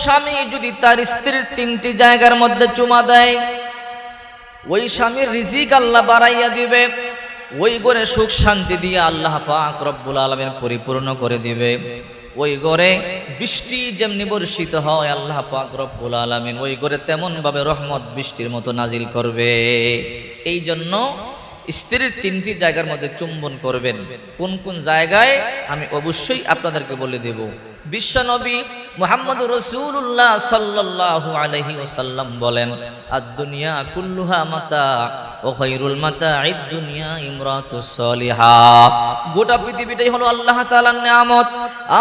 স্বামী যদি তার স্ত্রীর 3টি জায়গার মধ্যে চুমা দেয়, ওই স্বামীর রিজিক আল্লাহ বাড়াইয়া দিবে, ওই ঘরে সুখ শান্তি দিয়ে আল্লাহ পাক রব্বুল আলামিন পরিপূর্ণ করে দিবে। ওই ঘরে বৃষ্টি যেমনি বর্ষিত হয়, আল্লাহ পাক রব্বুল আলামিন ওই ঘরে তেমন ভাবে রহমত বৃষ্টির মতো নাজিল করবে। এই জন্য স্ত্রীর 3টি জায়গার মধ্যে চুম্বন করবেন। কোন কোন জায়গায় আমি অবশ্যই আপনাদেরকে বলে দেব। বিশ্বনবী মুহাম্মদুর রাসূলুল্লাহ সাল্লাল্লাহু আলাইহি ওয়াসাল্লাম বলেন, আদ-দুনিয়া কুল্লুহা মাতা ওয়া খায়রুল মাতা'id দুনিয়া ইমরাতুস সালিহা। গোটা পৃথিবীটাই হলো আল্লাহ তাআলার নিয়ামত,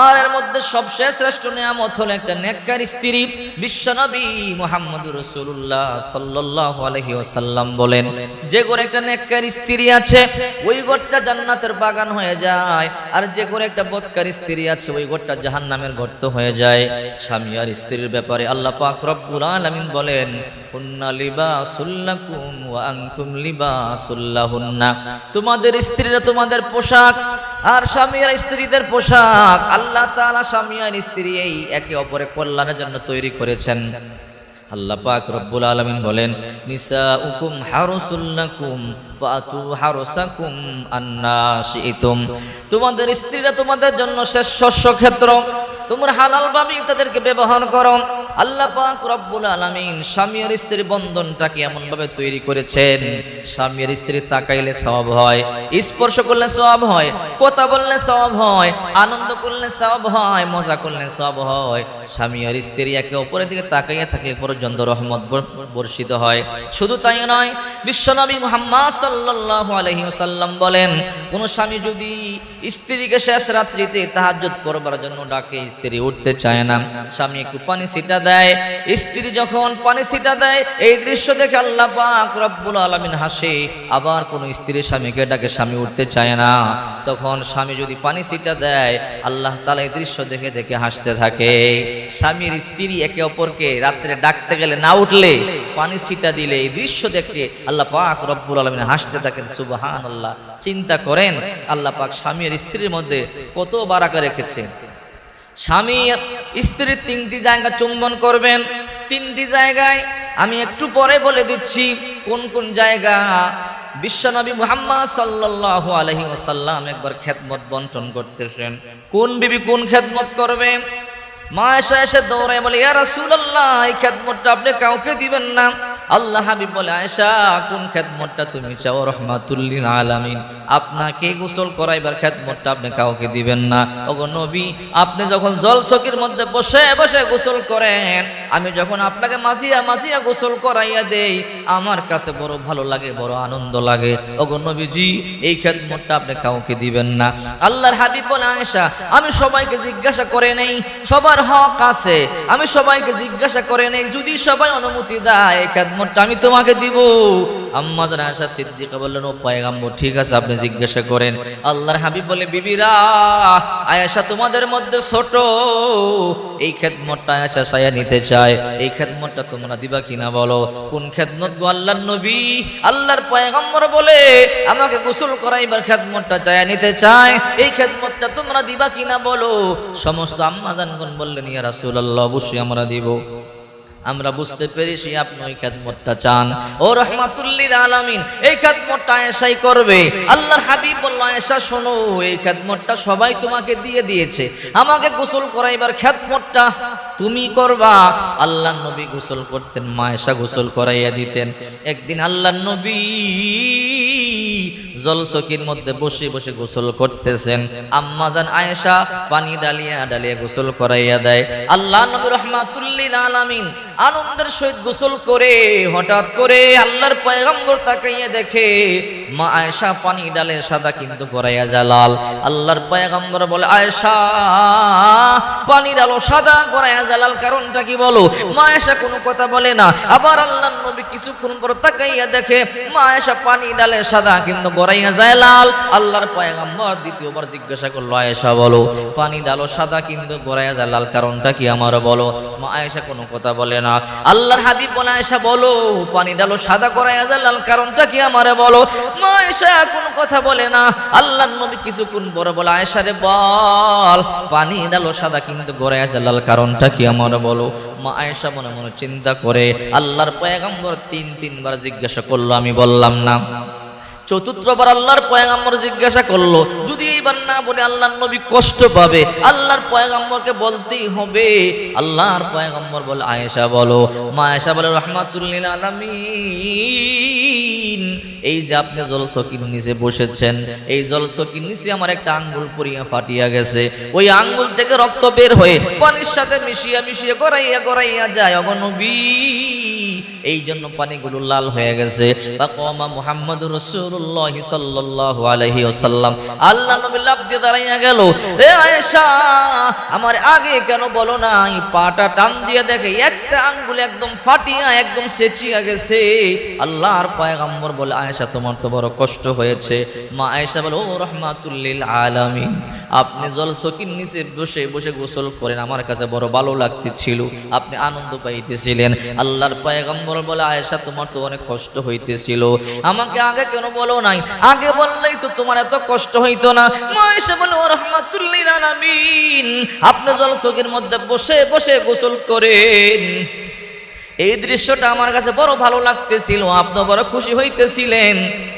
আর এর মধ্যে সবচেয়ে শ্রেষ্ঠ নিয়ামত হলো একটা নেককার স্ত্রী। বিশ্বনবী মুহাম্মদুর রাসূলুল্লাহ সাল্লাল্লাহু আলাইহি ওয়াসাল্লাম বলেন, যে ঘরে একটা নেককার স্ত্রী আছে ওই ঘরটা জান্নাতের বাগান হয়ে যায়, আর যে ঘরে একটা বদকার স্ত্রী আছে ওই ঘরটা জাহান্নামের গর্ত হয়ে যায়। স্বামী আর স্ত্রীর ব্যাপারে আল্লাহ পাক রব্বুল আলামিন বলেন, হুন্না লিবাসুল লাকুম ওয়া আনতুম লিবাসুল লাহুন্না। তোমাদের স্ত্রীরা তোমাদের পোশাক, আর স্বামী আর স্ত্রীদের পোশাক। আল্লাহ তাআলা স্বামী আর স্ত্রী এই একে অপরের কল্যাণের জন্য তৈরি করেছেন। আল্লাহ পাক রব্বুল আলামিন বলেন, নিসাউকুম হারসুল লাকুম ফাতু হারসাকুম আন্না শিইতুম। তোমাদের স্ত্রীরা তোমাদের জন্য শেষ শস্য ক্ষেত্র, তোমরা হালাল ভাবে তাদেরকে ব্যবহার করো। আল্লাহ পাক রব্বুল আলামিন স্বামী আর স্ত্রীর বন্ধনটাকে এমন ভাবে তৈরি করেছেন, স্বামী আর স্ত্রী তাকাইলে সওয়াব হয়, স্পর্শ করলে সওয়াব হয়, কথা বললে সওয়াব হয়, আনন্দ করলে সওয়াব হয়, মজা করলে সওয়াব হয়। স্বামী আর স্ত্রী একে অপরের দিকে তাকাইয়া থাকলে পর্যন্ত রহমত বর্ষিত হয়। শুধু তাই নয়, বিশ্বনবী মুহাম্মদ সাল্লাল্লাহু আলাইহি ওয়াসাল্লাম বলেন, কোন স্বামী যদি স্ত্রীকে শেষ রাত্রিতে তাহাজ্জুদ পড়বার জন্য ডাকে, স্ত্রী উঠতে চায় না, স্বামী একটু পানি ছিটা দেয়, স্ত্রী যখন পানি ছিটা দেয় এই দৃশ্য দেখে আল্লাহ পাক রব্বুল আলামিন হাসে। আবার কোন স্ত্রী স্বামীকে ডাকে, স্বামী উঠতে চায় না, তখন স্বামী যদি পানি ছিটা দেয় আল্লাহ তাআলা এই দৃশ্য দেখে দেখে হাসতে থাকে। স্বামীর স্ত্রী একে অপরকে রাত্রে ডাকতে গেলে না উঠলে, পানি ছিটা দিলে এই দৃশ্য দেখে আল্লাহ পাক রব্বুল আলামিন হাসতে থাকেন। সুবহানাল্লাহ। চিন্তা করেন আল্লাহ পাক স্বামী আর স্ত্রীর মধ্যে কত বারাকা রেখেছেন। স্বামী স্ত্রীর 3টি জায়গা চুম্বন করবেন। 3টি জায়গায় আমি একটু পরে বলে দিচ্ছি কোন কোন জায়গা। বিশ্বনবী মুহাম্মদ সাল্লাল্লাহু আলাইহি ওয়াসাল্লাম একবার খেদমত বন্টন করতেছেন। কোন বিবি কোন খেদমত করবে? মা আয়েশা এসে দৌড়ায় বলে, ইয়া রাসূলুল্লাহ, এই খেদমতটা আপনি কাউকে দিবেন না। আল্লাহ হাবিব বলে, আয়েশা কোন খেদমতটা তুমি চাও? রাহমাতুল লিল আলামিন, আপনাকে গোসল করাইবার খেদমতটা আপনি কাউকে দিবেন না। ওগো নবী, আপনি যখন জলচকির মধ্যে বসে বসে গোসল করেন, আমি যখন আপনাকে মাজিয়া মাজিয়া গোসল করাইয়া দেই, আমার কাছে বড় ভালো লাগে, বড় আনন্দ লাগে। ওগো নবীজি, এই খেদমতটা আপনি কাউকে দিবেন না। আল্লাহর হাবিব বলে, আয়েশা আমি সবাইকে জিজ্ঞাসা করে নেই, সবার হক আছে, আমি সবাইকে জিজ্ঞাসা করে নেই, যদি সবাই অনুমতি দেয় এই খেদমতটা আমি তোমাকে দিব। আম্মা জান আয়েশা সিদ্দিকা বললেন, ও পয়গম্বর, ঠিক আছে আপনি জিজ্ঞাসা করেন। আল্লাহর হাবিব বলে, বিবিরা, আয়েশা তোমাদের মধ্যে ছোট, এই খেদমতটা আয়েশা সায়া নিতে চায়, এই খেদমতটা তোমরা দিবা কিনা বলো। কোন খেদমত গো আল্লাহর নবী? আল্লাহর পয়গম্বর বলে, আমাকে গোসল করাইবার খেদমতটা চায়া নিতে চায়, এই খেদমতটা তোমরা দিবা কিনা বলো। সমস্ত আম্মা জানগণ বললেন, ইয়া রাসূলুল্লাহ, অবশ্যই আমরা দিব। আমরা বুঝতে পেরেছি আপনি ওই খেদমতটা চান। ও রাহমাতুল লিল আলামিন, এই খেদমতটা আয়েশাই করবে। আল্লাহর হাবিব বলল, আয়েশা শোনো, এই খেদমতটা সবাই তোমাকে দিয়ে দিয়েছে, আমাকে গোসল করাইবার খেদমতটা তুমি করবা। আল্লাহর নবী গোসল করতেন, মা আয়েশা গোসল করাইয়া দিতেন। একদিন আল্লাহর নবী জলচকির মধ্যে বসে বসে গোসল করতেছেন, আম্মা জান আয়েশা পানি ডালিয়া ডালিয়া গোসল করাইয়া দেয়। আল্লাহ নবী রাহমাতুল লিল আলামিন আনন্দের সহিত গোসল করে হঠাৎ করে আল্লাহর পয়গম্বর তাকাইয়া দেখে মা আয়েশা পানি ডালে সাদা কিন্তু করাইয়া যায় লাল। আল্লাহর পয়গম্বর বলে, আয়েশা পানি ডালো সাদা করাইয়া যায় লাল, কারণটা কি বলো? মা আয়েশা কোনো কথা বলে না। আবার আল্লাহর নবী কিছুক্ষণ পর তাকাইয়া দেখে মা আয়েশা পানি ডালে সাদা কিন্তু গড়াইয়া যায় লাল। আল্লাহর পয়গম্বর দ্বিতীয়বার জিজ্ঞাসা করলো, আয়েশা বলো, পানি ডালো সাদা কিন্তু গড়াইয়া যায় লাল, কারণটা কি আমার বলো? মা আয়েশা কোনো কথা বলে না। না। আল্লাহর হাবিব বলে আয়েশা বলো পানি ডালো সাদা করাইয়া যায় লাল কারণটা কি আমারে বলো। মা আয়েশা কোনো কথা বলে না। আল্লাহর নবী কিছুক্ষণ পরে বলে আয়েশা রে বল পানি ডালো সাদা কিন্তু গড়াইয়া যায় লাল কারণটা কি আমারে বলো। মা আয়েশা মনে মনে চিন্তা করে আল্লাহর পয়গম্বর তিনবার জিজ্ঞাসা করলো, আমি বললাম না। চতুর্থবার আল্লাহর পয়গম্বর জিজ্ঞাসা করলো, যদি এইবার না বলে আল্লাহর নবী কষ্ট পাবে, আল্লাহর পয়গম্বরকে বলতেই হবে। আল্লাহর পয়গম্বর বলে আয়েশা বলো। মা আয়েশা বলে রাহমাতুল লিল আলামিন, এই যে আপনি জলচকির নিচে বসেছেন, এই জলচকির নিচে আমার একটা আঙ্গুল পড়িয়া ফাটিয়া গেছে। ওই আঙ্গুল থেকে রক্ত বের হয়ে পানির সাথে মিশিয়ে গড়াইয়া যায় ওগো নবী, এই জন্য পানিগুলো লাল হয়ে গেছে। ফাকামা মুহাম্মাদুর রাসূলুল্লাহ সাল্লাল্লাহু আলাইহি ওয়াসাল্লাম, আল্লাহ নবী লাফ দিয়ে দাঁড়াইয়া গেল। রে আয়েশা আমার আগে কেন বলো নাই? পাটা টান দিয়ে দেখে একটা আঙ্গুল একদম ফাটিয়া একদম সেচিয়া গেছে। আল্লাহর পয়গম্বর বলে আয়েশা তোমার তো বড় কষ্ট হয়েছে। মা আয়েশা বলে ও রাহমাতুল লিল আলামিন, আপনি জলচকির নিচে বসে বসে গোসল করেন, আমার কাছে বড় ভালো লাগতেছিল, আপনি আনন্দ পাইতেছিলেন। আল্লাহর পয়গম্বর বলে আয়েশা তোমার তো অনেক কষ্ট হইতেছিল, আমাকে আগে কেন বলো নাই? আগে বললেই তো তোমার এত কষ্ট হইতো না। মা আয়েশা বলে ও রাহমাতুল লিল আলামিন, আপনি জলচকির মধ্যে বসে বসে গোসল করেন, এই দৃশ্যটা আমার কাছে বড় ভালো লাগতেছিল, আপনি বড় খুশি হইতেছিলেন।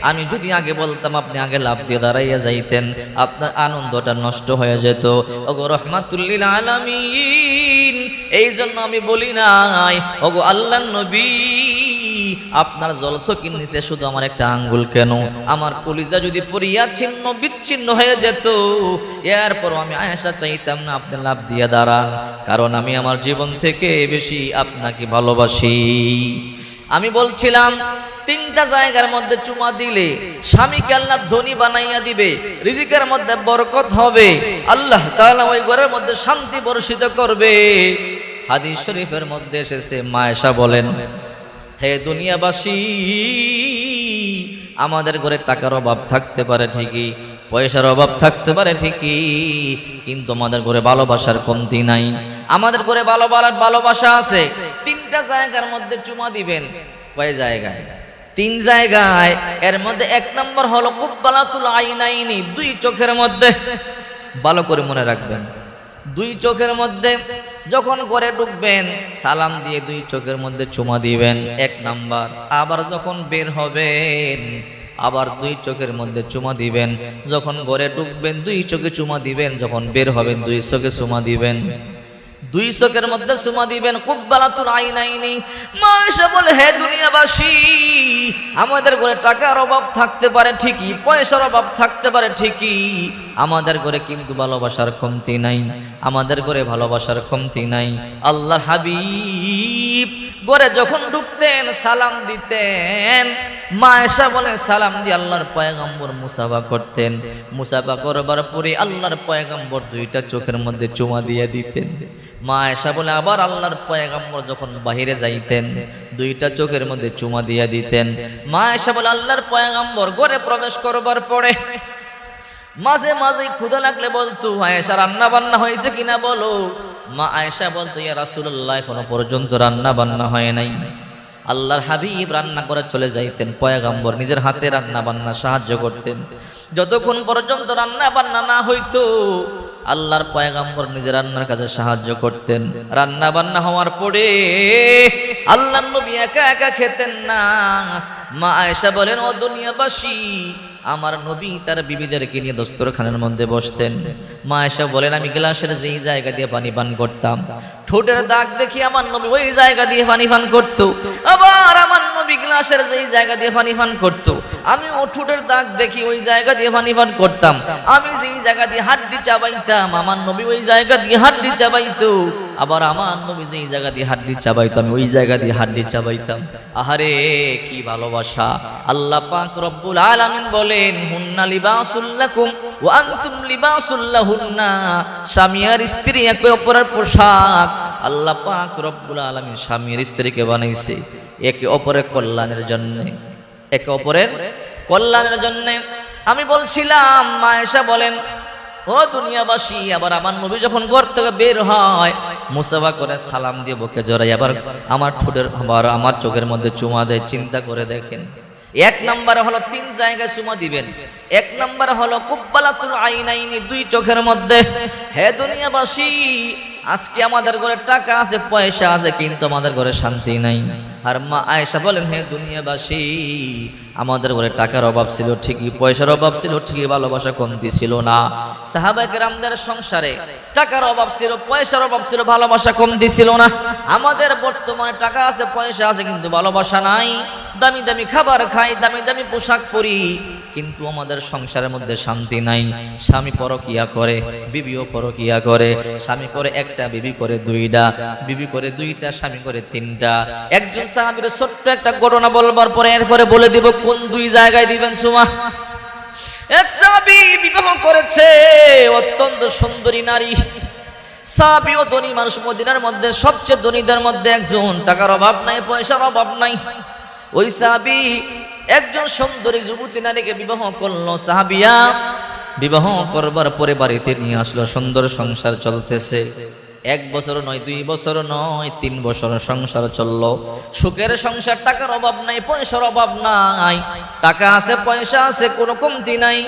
আমি যদি আগে বলতাম আপনি আগে লাফ দিয়ে দাঁড়াইয়া যাইতেন, আপনার আনন্দটা নষ্ট হয়ে যেত। ওগো রাহমাতুল লিল আলামিন, এই জন্য আমি বলি নাই ওগো আল্লাহর নবী আপনার জলচকির নিচে শুধু আমার একটা আঙ্গুল কেন, আমার কলিজা যদি পড়িয়া ছিন্ন বিচ্ছিন্ন হয়ে যেত, এরপর আমি আয়েশা চাইতাম না আপনি লাফ দিয়ে দাঁড়ান, কারণ আমি আমার জীবন থেকে বেশি আপনাকে ভালোবাসি। আমি বলছিলাম তিনটা জায়গার মধ্যে চুমা দিলে স্বামীকে আল্লাহ ধনী বানাইয়া দিবে, রিজিকের মধ্যে বরকত হবে, আল্লাহ তাআলা ওই ঘরের মধ্যে শান্তি বর্ষিত করবে। হাদিস শরীফের মধ্যে এসেছে, মা আয়েশা বলেন হে দুনিয়াবাসী, আমাদের ঘরে টাকার অভাব থাকতে পারে ঠিকই, পয়সার অভাব থাকতে পারে ঠিকই, কিন্তু আমাদের ঘরে ভালোবাসার কমতি নাই। আমাদের ঘরে ভালোবাসা আছে। তিনটা জায়গার মধ্যে চুমা দিবেন। কয় জায়গায়? তিন জায়গায়। এর মধ্যে এক নম্বর হলো কুব্বালাতুল আইনাইনি, দুই চোখের মধ্যে। ভালো করে মনে রাখবেন, দুই চোখের মধ্যে যখন ঘরে ঢুকবেন সালাম দিয়ে দুই চোখের মধ্যে চুমা দিবেন, এক নাম্বার। আবার যখন বের হবেন আবার দুই চোখের মধ্যে চুমা দিবেন। যখন ঘরে ঢুকবেন দুই চোখে চুমা দিবেন, যখন বের হবেন দুই চোখে চুমা দিবেন। দুই চোখের মধ্যে চুমা দিবেন। কুব্বালাতুল আইনাইনি। মা আয়েশা বলে হে দুনিয়াবাসী, আমাদের ঘরে টাকার অভাব থাকতে পারে ঠিকই, পয়সার অভাব থাকতে পারে ঠিকই, আমাদের ঘরে কিন্তু ভালোবাসার কমতি নাই। আমাদের ঘরে ভালোবাসার কমতি নাই। আল্লাহর হাবিব ঘরে যখন ঢুকতেন সালাম দিতেন। মা আয়েশা বলে সালাম দিয়ে আল্লাহর পয়গম্বর মুসাফা করতেন। মুসাফা করবার পরে আল্লাহর পয়গম্বর দুইটা চোখের মধ্যে চুমা দিয়ে দিতেন। মা আয়েশা বলে আবার আল্লাহর পয়গম্বর যখন বাহিরে যাইতেন দুইটা চোখের মধ্যে চুমা দিয়ে দিতেন। মা আয়েশা বলে আল্লাহর পয়গম্বর ঘরে প্রবেশ করবার পরে মাঝে মাঝে ক্ষুধা লাগলে বলতো আয়েশা রান্না বান্না হয়েছে কিনা বলো। মা আয়েশা বলতো ইয়া রাসূলুল্লাহ এখনো পর্যন্ত রান্না বান্না হয় নাই। আল্লাহর হাবিব রান্না করে চলে যাইতেন, পয়গম্বর নিজের হাতে রান্না বান্না সাহায্য করতেন। যতক্ষণ পর্যন্ত রান্না বান্না না হইতো আল্লাহর পয়গম্বর নিজের রান্নার কাজে সাহায্য করতেন। রান্না বান্না হওয়ার পরে আল্লাহর নবী একা একা খেতেন না। মা আয়েশা বলেন ও দুনিয়াবাসী, আমার নবী তার বিবিদেরকে নিয়ে দস্তরখানের মধ্যে বসতেন। মা আয়েশা বলেন আমি গ্লাসের যেই জায়গা দিয়ে পানি পান করতাম, ঠোঁটের দাগ দেখি আমার নবী ওই জায়গা দিয়ে পানি পান করতো। আবার আমার নবী গ্লাসের যেই জায়গা দিয়ে পানি পান করতো, আমি ও ঠোঁটের দাগ দেখি ওই জায়গা দিয়ে পানি পান করতাম। আমি যেই জায়গা দিয়ে হাড্ডি চাবাইতাম আমার নবী ওই জায়গা দিয়ে হাড্ডি চাবাইতো। আবার আমার নবী যেই জায়গা দিয়ে হাড্ডি চাবাইতো আমি ওই জায়গা দিয়ে হাড্ডি চাবাইতাম। আহারে কি ভালোবাসা! আল্লাহ পাক রব্বুল আলামিন বলেন হুন্না লিবাসুল লাকুম ওয়া আনতুম লিবাসুল লাহুন্না। স্বামী আর স্ত্রী একে অপরের পোশাক। আল্লাহ পাক রব্বুল আলামিন স্বামী আর স্ত্রীকে বানাইছে একে অপরের কল্যাণের জন্য, একে অপরের কল্যাণের জন্য। আমি বলছিলাম মা আয়েশা বলেন ও দুনিয়াবাসী, আবার আমার নবী যখন ঘর থেকে বের হয় মুসাফা করে সালাম দিয়ে বুকে জড়াই আবার আমার ঠোঁটের আবার আমার চোখের মধ্যে চুমা দেয়। চিন্তা করে দেখেন, এক নম্বরে হলো 3 জায়গায় চুমা দিবেন। এক নম্বরে হলো কুব্বালাতুল আইনাইনি, 2 চোখের মধ্যে। হে দুনিয়াবাসী, আজকে আমাদের ঘরে টাকা আছে, পয়সা আছে, কিন্তু আমাদের ঘরে শান্তি নাই। আর মা আয়েশা বলেন, হে দুনিয়াবাসী, আমাদের ঘরে টাকার অভাব ছিল ঠিকই, পয়সার অভাব ছিল ঠিকই, ভালোবাসা কমতি ছিল না। সাহাবায়ে কেরামদের সংসারে টাকার অভাব ছিল, পয়সার অভাব ছিল, ভালোবাসা কমতি ছিল না। আমাদের বর্তমানে টাকা আছে, পয়সা আছে, কিন্তু ভালোবাসা নাই। দামি দামি খাবার খাই, দামি দামি পোশাক পরি, কিন্তু আমাদের সংসারের মধ্যে শান্তি নাই। স্বামী পরকিয়া করে, বিবিও পরকিয়া করে। স্বামী করে 1টা, বিবি করে 2টা, বিবি করে 2টা, স্বামী করে 3টা। একজন সাহাবীর ছোট্ট একটা ঘটনা বলবার পরে এরপরে বলে দিব কোন 2 জায়গায় দিবেন সুমা। এক সাহাবী বিবাহ করেছে অত্যন্ত সুন্দরী নারী। সাহাবীও ধনী মানুষ, মদিনার মধ্যে সবচেয়ে ধনীদের মধ্যে একজন। টাকার অভাব নাই, পয়সার অভাব নাই। ওই সাহাবী একজন সুন্দরী যুবতী নারীকে বিবাহ করলো। সাহাবিয়া বিবাহ করবার পরে বাড়িতে নিয়ে আসলো, সুন্দর সংসার চলতেছে। 1 বছর নয়, 2 বছর নয়, 3 বছর সংসার চললো। সুখের সংসার, টাকার অভাব নাই, পয়সার অভাব নাই। টাকা আছে, পয়সা আছে, কোনো কমতি নাই।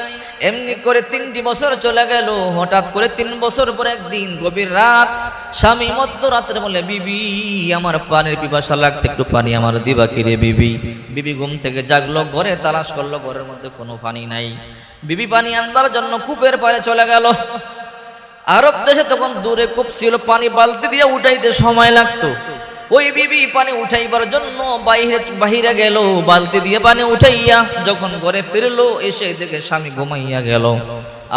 এমনি করে 3টি বছর চলে গেল। হঠাৎ করে 3 বছর পর একদিন গভীর রাত, স্বামী মধ্যরাত্রে বলে, বিবি আমার পানির পিপাসা লাগছে, একটু পানি আমার দিবা খিরে বিবি। বিবি ঘুম থেকে জাগলো, ঘরে তালাশ করলো, ঘরের মধ্যে কোনো পানি নাই। বিবি পানি আনবার জন্য কূপের পাড়ে চলে গেল। আরব দেশে তখন দূরে কূপ ছিল, পানি বালতি দিয়ে উঠাইতে সময় লাগতো। ওই বিবি পানি উঠাইবার জন্য বাহিরে গেল, বালতি দিয়ে পানি উঠাইয়া যখন ঘরে ফিরলো, এসে দেখে স্বামী ঘুমাইয়া গেল।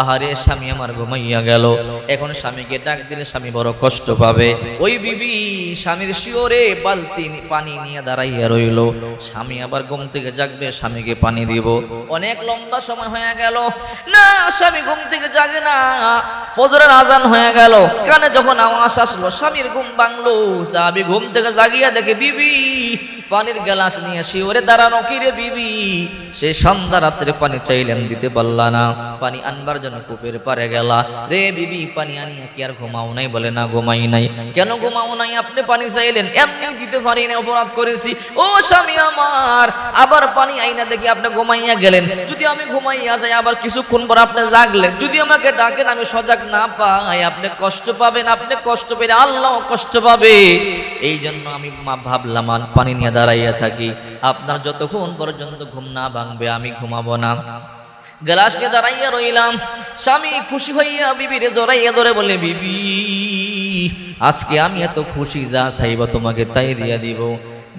আহারে, স্বামী আমার ঘুমাইয়া গেল। এখন স্বামীকে ডাক দিলে স্বামী বড় কষ্ট পাবে। ওই বিবি স্বামীর শিওরে বালতি পানি নিয়ে দাঁড়াইয়া রইল। স্বামী আবার ঘুম থেকে জাগবে, স্বামীকে পানি দিব। অনেক লম্বা সময় হয়ে গেল, না স্বামী ঘুম থেকে জাগে না। ফজরের আজান হয়ে গেল, কানে যখন আওয়াজ আসলো, স্বামীর ঘুম ভাঙলো। স্বামী ঘুম থেকে জাগিয়া দেখে বিবি পানির গ্লাস নিয়ে শিওরে দাঁড়ানো। কিরে বিবি, সে সন্ধ্যা রাত্রে পানি চাইলাম, দিতে পারলা না। পানি আনবার জন্য কূপের পারে গেলা। রে বিবি, পানি আনিয়া কি আর ঘুমাও নাই? বলে না, ঘুমাই নাই। কেন ঘুমাও নাই? আপনি পানি চাইলেন, এমনি দিতে পারি না, অপরাধ করেছি। ও স্বামী আমার, আবার পানি আইনা দেখি আপনি ঘুমাইয়া গেলেন। যদি আমি ঘুমাইয়া যাই, আবার কিছুক্ষণ পর আপনি জাগলেন, যদি আমাকে ডাকেন আমি সজাগ না পাই, আপনি কষ্ট পাবেন। আপনি কষ্ট পেলে আল্লাহ কষ্ট পাবে। এই জন্য আমি ভাবলাম পানি নিয়ে দাঁড়াইয়া থাকি, আপনার যতক্ষণ পর্যন্ত ঘুম না ভাঙবে আমি ঘুমাবো না। গ্লাসকে দাঁড়াইয়া রইলাম। স্বামী খুশি হইয়া বিবিরে জড়াইয়া ধরে বলে, বিবি আজকে আমি এত খুশি, যা চাইব তোমাকে তাই দিয়া দিব।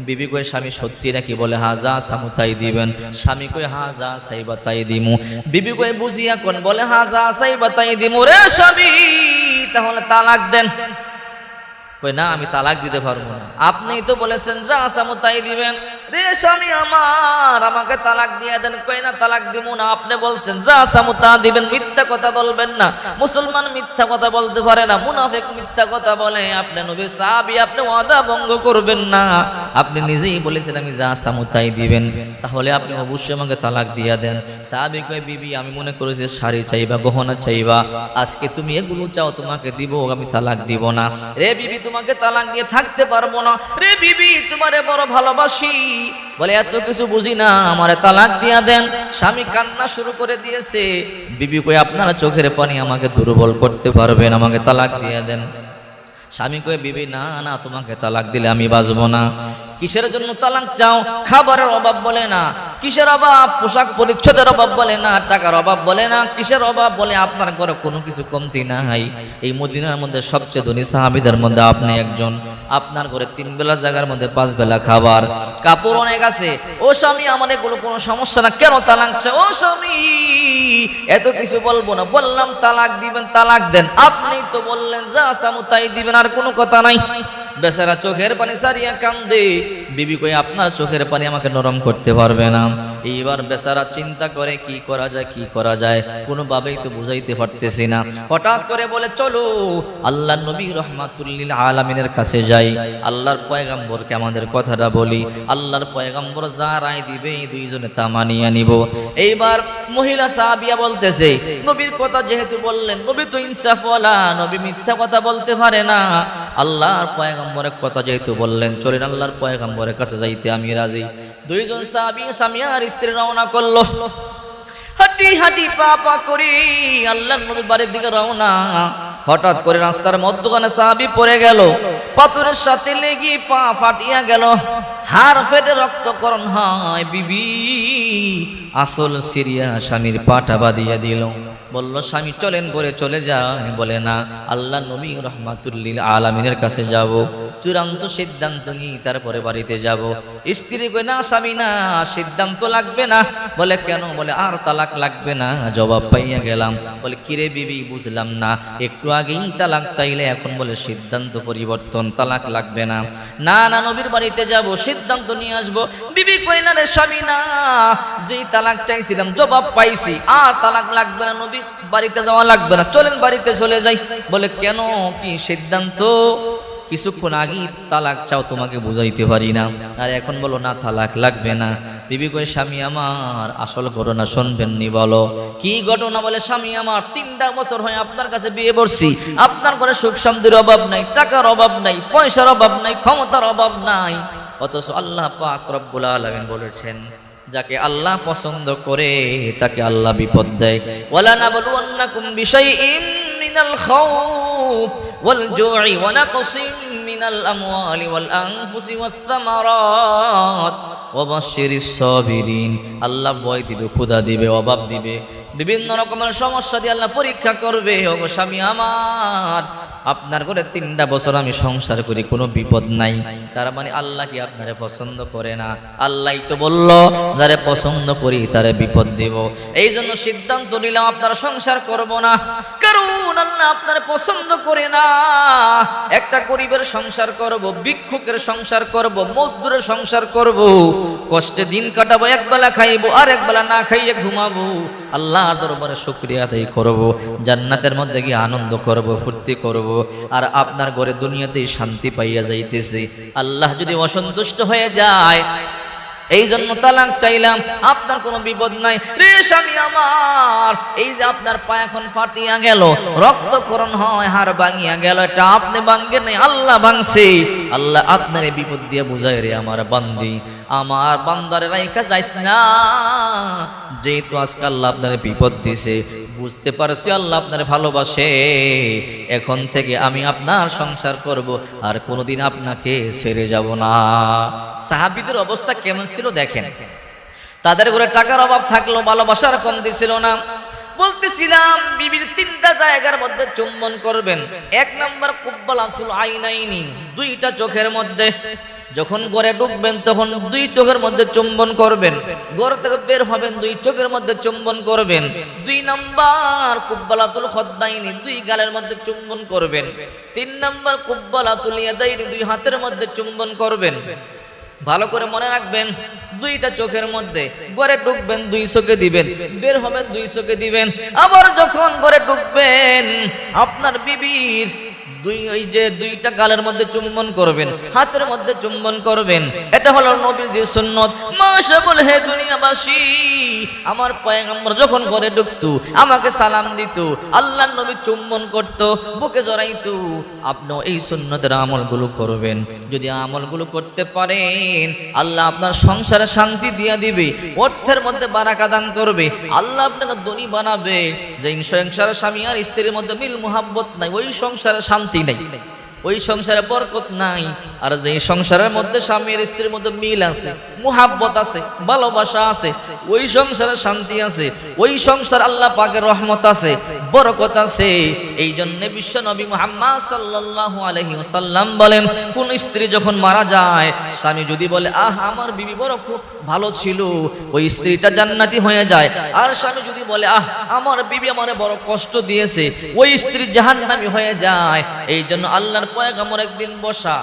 বিবি কই, স্বামী সত্যি নাকি? বলে হা, যা চামু তাই দিবেন। স্বামী কই, হা যা চাইবা তাই দিমু। বিবি কই, বুঝিয়া কোন? বলে হা, যা চাইবা তাই দিমু। রে স্বামী, তাহলে তালাক দেন। কই, না আমি তালাক দিতে পারবো না, আপনিই তো বলেছেন যা চামু তাই দিবেন। রে স্বামী আমার, আমাকে তালাক দিয়ে দেন। কই, না তালাক দিব না, আপনি বলছেন যা চামু তা দিবেন। মিথ্যা কথা বলবেন না, মুসলমান মিথ্যা কথা বলতে পারে না, মুনাফিক মিথ্যা কথা বলে। আপনি নবী সাহাবী, আপনি ওয়াদা ভঙ্গ করবেন না। আপনি নিজেই বলেছেন আমি যা চামু তাই দিবেন, তাহলে আপনি অবশ্যই আমাকে তালাক দিয়ে দেন। সাহাবী কয়, বিবি আমি মনে করেছি শাড়ি চাইবা, গহনা চাইবা, আজকে তুমি এগুলো চাও, তোমাকে দিব, আমি তালাক দিব না। রে বিবি, তোমাকে তালাক দিয়ে থাকতে পারবো না। রে বিবি, তোমারে বড় ভালোবাসি। বলে এত কিছু বুঝি না, আমারে তালাক দিয়া দেন। স্বামী কান্না শুরু করে দিয়েছে। বিবি কই, আপনারা চোখের পানি আমাকে দুর্বল করতে পারবেন, আমাকে তালাক দিয়া দেন। স্বামী কই, বিবি না না, তোমাকে তালাক দিলে আমি বাঁচবো না। কিসের জন্য তালাক চাও? খাবারের অভাব বলে না, কিসের অভাব? পোশাক পরিচ্ছদের অভাব বলে না, টাকার অভাব বলে না, কিসের অভাব? বলে আপনার ঘরে কোনো কিছু কমতি নাই। এই মদিনার মধ্যে সবচেয়ে ধনী সাহাবীদের মধ্যে আপনি একজন। আপনার ঘরে 3 বেলা জায়গার মধ্যে 5 বেলা খাবার, কাপড় অনেক আছে। ও স্বামী, আমার এগুলো কোনো সমস্যা না, কেন তালাক চাও? ও স্বামী, এত কিছু বলবো না, বললাম তালাক দিবেন, তালাক দেন। আপনি তো বললেন যা চামু তাই দিবেন, আর কোনো কথা নাই। বেচারা চোখের পানি সারিয়া কান্দে। বিবি কই আপনার চোখের পানি আমাকে নরম করতে পারবে না। এইবার বেচারা চিন্তা করে কি করা যায়, কি করা যায়, কোনোভাবেই তো বুঝাইতে পারতেছি না। হঠাৎ করে বলে চলো আল্লাহর নবী রহমাতুল্লিল আলামিনের কাছে যাই, আল্লাহর পয়গম্বরকে আমাদের কথাটা বলি, আল্লাহর পয়গম্বর যা রায় দিবে এই দুইজনে তা মানিয়ে নিব। এইবার মহিলা সাহাবিয়া বলতেছে নবীর কথা যেহেতু বললেন, নবী তো ইনসাফওয়ালা, নবী মিথ্যা কথা বলতে পারে না, আল্লাহর পয়গম্বরের কথা যেহেতু বললেন চলেন আল্লাহর পয়গম্বরের কাছে যাইতে আমি রাজি। দুইজন সাহাবী স্বামী আর স্ত্রী রওনা করলো। হাঁটি হাঁটি পা পা করি আল্লাহর নবীর বাড়ির দিকে রওনা। হঠাৎ করে রাস্তার মধ্যখানে সাহাবী পড়ে গেল, পাথরের সাথে লেগে পা ফাটিয়া গেল, হাড় ফেটে রক্তকরণ হয়। বিবি আসল সিরিয়া স্বামীর পাটা বাঁধিয়া দিল। বলল স্বামী চলেন ঘরে চলে যায়। বলে না, আল্লাহ নবী রহমাতুল্লিল আলামিনের কাছে যাব, চূড়ান্ত সিদ্ধান্ত নিয়ে তারপরে বাড়িতে যাব। স্ত্রী কই না স্বামী না, সিদ্ধান্ত লাগবে না। বলে কেন? বলে আর তালাক লাগবে না। জবাব পাইয়া গেলাম। বলে কিরে বিবি বুঝলাম না, একটু আগেই তালাক চাইলে এখন বলে সিদ্ধান্ত পরিবর্তন, তালাক লাগবে না। না না নবীর বাড়িতে যাব, সিদ্ধান্ত নিয়ে আসবো। বিবি কই না রে স্বামী না, যেই তালাক চাইছিলাম জবাব পাইছি, আর তালাক লাগবে না, নবী বাড়িতে যাওয়া লাগবে না, চলেন বাড়িতে চলে যাই। বলে কেন, কি সিদ্ধান্ত? কিছুক্ষণ আগেই তালাক চাও, তোমাকে বুঝাইতে পারি না, আর এখন বলো না তালাক লাগবে না। বিবি কই স্বামী আমার আসল ঘটনা শুনবেননি। বলো কি ঘটনা? বলে স্বামী আমার 3টা বছর হয় আপনার কাছে বিয়ে করছি, আপনার ঘরে সুখ শান্তির অভাব নাই, টাকার অভাব নাই, পয়সার অভাব নাই, ক্ষমতার অভাব নাই, অথচ আল্লাহ পাক রব্বুল আলামিন বলেছেন যাকে আল্লাহ পছন্দ করে তাকে আল্লাহ বিপদ দেয়। ওয়ালা নাবলুওয়ান্নাকুম বিশাইইম মিনাল খাউফ ওয়াল জু'i ওয়া নাকসিম মিনাল আমওয়ালি ওয়াল আনফুসি ওয়াস সামারাত ওয়া বাশশিরিস সাবিরিন। আল্লাহ ভয় দিবে, ক্ষুধা দিবে, অভাব দিবে, বিভিন্ন রকমের সমস্যা দিয়ে আল্লাহ পরীক্ষা করবে। ওগো স্বামী আমার, আপনার ঘরে 3টা বছর আমি সংসার করি, কোনো বিপদ নাই। তার মানে আল্লাহ কি আপনারে পছন্দ করে না? আল্লাহই তো বলল যারে পছন্দ করি তারে বিপদ দেব। এই জন্য সিদ্ধান্ত নিলাম আপনার সংসার করব না, কারণ আল্লাহ আপনার পছন্দ করে না। একটা গরিবের সংসার করব, ভিক্ষুকের সংসার করব, মজদুরের সংসার করব, কষ্টে দিন কাটাবো, একবেলা খাইবো আর একবেলা না খাইয়ে ঘুমাবো, আল্লাহর দরবারে শুকরিয়া আদায় করব, জান্নাতের মধ্যে গিয়ে আনন্দ করব, ফুর্তি করব, আর আপনার ঘরে দুনিয়াতেই শান্তি পাইয়া যাইতেছে। আল্লাহ যদি অসন্তুষ্ট হয়ে যায়, এই জন্য তালাক চাইলাম, আপনার কোনো বিপদ নাই রে স্বামী আমার। এই যে আপনার পা এখন ফাটিয়া গেল, রক্তক্ষরণ হয়, হাড় ভাঙিয়া গেল, এটা আপনি ভাঙ্গেন নাই, আল্লাহ ভাঙছে। আল্লাহ আপনার এই বিপদ দিয়ে বুঝায় রে আমার বান্দি, আমার বান্দারে রাইখা যাইস না। যেহেতু আজকে আল্লাহ আপনার বিপদ দিছে, বুঝতে পারছি আল্লাহ আপনার ভালোবাসে, এখন থেকে আমি আপনার সংসার করব, আর কোনোদিন আপনাকে ছেড়ে যাব না। সাহাবীদের অবস্থা কেমন ছিল দেখেন। তাদের ঘরে টাকার অভাব থাকলো, ভালোবাসার কমতি ছিল না। বলতেছিলাম বিবির 3টা জায়গার মধ্যে চুম্বন করবেন। 1 নম্বর কুব্বালাতুল আইনাইনি, 2টা চোখের মধ্যে। যখন ঘরে ঢুকবেন তখন 2 চোখের মধ্যে চুম্বন করবেন, ঘর থেকে বের হবেন 2 চোখের মধ্যে চুম্বন করবেন। 2 নম্বর কুব্বালাতুল খদ্দাইনি, 2 গালের মধ্যে চুম্বন করবেন। 3 নম্বর কুব্বালাতুল ইয়াদাইনি, 2 হাতের মধ্যে চুম্বন করবেন। ভালো করে মনে রাখবেন, 2টা চোখের মধ্যে। ঘরে ঢুকবেন 2 চোখে দিবেন, বের হবেন 2 চোখে দিবেন। আবার যখন ঘরে ঢুকবেন আপনার বিবির ওই যে 2টা গালের মধ্যে চুম্বন করবেন, হাতের মধ্যে চুম্বন করবেন। এটা হলো নবীর যে সুন্নত। মাশাআল্লাহ, হে দুনিয়াবাসী, আমার পয়গম্বর যখন ঘরে ঢুকতো আমাকে সালাম দিত, আল্লাহর নবী চুম্বন করত, বুকে জড়াইতো। আপনিও এই সুন্নতের আমলগুলো করবেন। যদি আমলগুলো করতে পারেন, আল্লাহ আপনার সংসারে শান্তি দিয়ে দিবে, অর্থের মধ্যে বারাকা দান করবে, আল্লাহ আপনাকে ধনী বানাবে। যে সংসারে স্বামী আর স্ত্রীর মধ্যে মিল মুহাব্বত নাই, ওই সংসারে শান্তি নাই, ওই সংসারে বরকত নাই। আর যে সংসারের মধ্যে স্বামী আর স্ত্রীর মধ্যে মিল আছে, মুহাব্বত আছে, ভালোবাসা আছে, ওই সংসারে শান্তি আছে, ওই সংসার আল্লাহ পাকের রহমত আছে, বরকত আছে। এই জন্য বিশ্ব নবী মুহাম্মদ সাল্লাল্লাহু আলাইহি ওয়াসাল্লাম বলেন, কোন স্ত্রী যখন মারা যায়, স্বামী যদি বলে আহ আমার বিবি বড় খুব ভালো ছিল, ওই স্ত্রীটা জান্নাতি হয়ে যায়। আর স্বামী যদি বলে আহ আমার বিবি আমারে বড় কষ্ট দিয়েছে, ওই স্ত্রী জাহান্নামী হয়ে যায়। এই জন্য আল্লাহর পয়গম্বর একদিন বসা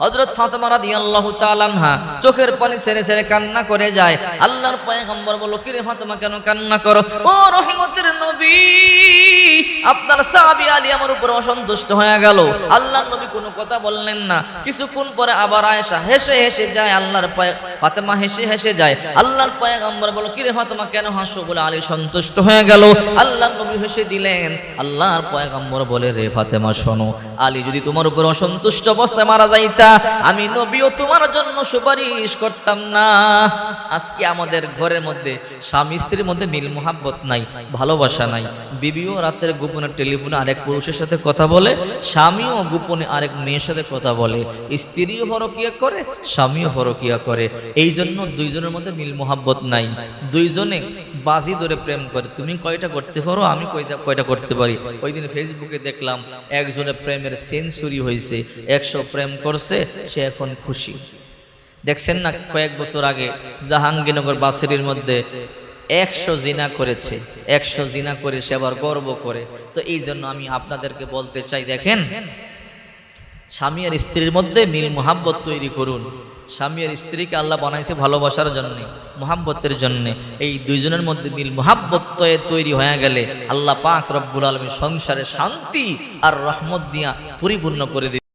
হযরত ফাতেমা রাদিয়াল্লাহু তাআলা আনহা চোখের পানি ছেড়ে ছেড়ে কান্না করে যায়। আল্লাহর পয়গম্বর বলল, কি রে ফাতেমা, কেন কান্না করো? ও রহমতের নবী, আপনার সাহাবী আলী আমার উপর অসন্তুষ্ট হয়ে গেল। আল্লাহর নবী কোনো কথা বললেন না। কিছুক্ষণ পরে আবার আয়েশা হেসে হেসে যায়, ফাতেমা হেসে হেসে যায়। আল্লাহর পয়গম্বর বলল, কি রে ফাতেমা, কেন হাসো? বলে আলী সন্তুষ্ট হয়ে গেল। আল্লাহর নবী হেসে দিলেন। আল্লাহর পয়গম্বর বলে, রে ফাতেমা শোনো, আলী যদি তোমার উপর অসন্তুষ্ট অবস্থায় মারা যাইতা, আমি নবীও তোমার জন্য সুপারিশ করতাম না। আজকে আমাদের ঘরের মধ্যে স্বামী স্ত্রীর মধ্যে মিল মোহাব্বত নাই, ভালোবাসা নাই। বিবিও রাতের গোপনে টেলিফোনে আরেক পুরুষের সাথে কথা বলে, স্বামীও গোপনে আরেক মেয়ের সাথে কথা বলে, স্ত্রীও পরকিয়া করে, স্বামীও পরকিয়া করে। এই জন্য দুইজনের মধ্যে মিল মোহাব্বত নাই। দুইজনে বাজি ধরে প্রেম করে, তুমি কয়টা করতে পারো, আমি কয়টা করতে পারি। ওই দিন ফেসবুকে দেখলাম একজনের প্রেমের সেঞ্চুরি হয়েছে, 100 প্রেম করছে, সে এখন খুশি। দেখছেন না, কয়েক বছর আগে জাহাঙ্গীরনগর বাসেরির মধ্যে 100 জিনা করেছে, 100 জিনা করে সে আবার গর্ব করে। তো এই জন্য আমি আপনাদেরকে বলতে চাই, দেখেন, স্বামী আর স্ত্রীর মধ্যে মিল মোহাব্বত তৈরি করুন। স্বামী আর স্ত্রীকে আল্লাহ বানাইছে ভালোবাসার জন্য, মোহাব্বতের জন্য। এই দুইজনের মধ্যে মিল মোহাব্বত তৈরি হয়ে গেলে আল্লাহ পাক রব্বুল আলামিন সংসারে শান্তি আর রহমত দিয়া পরিপূর্ণ করে দিবে।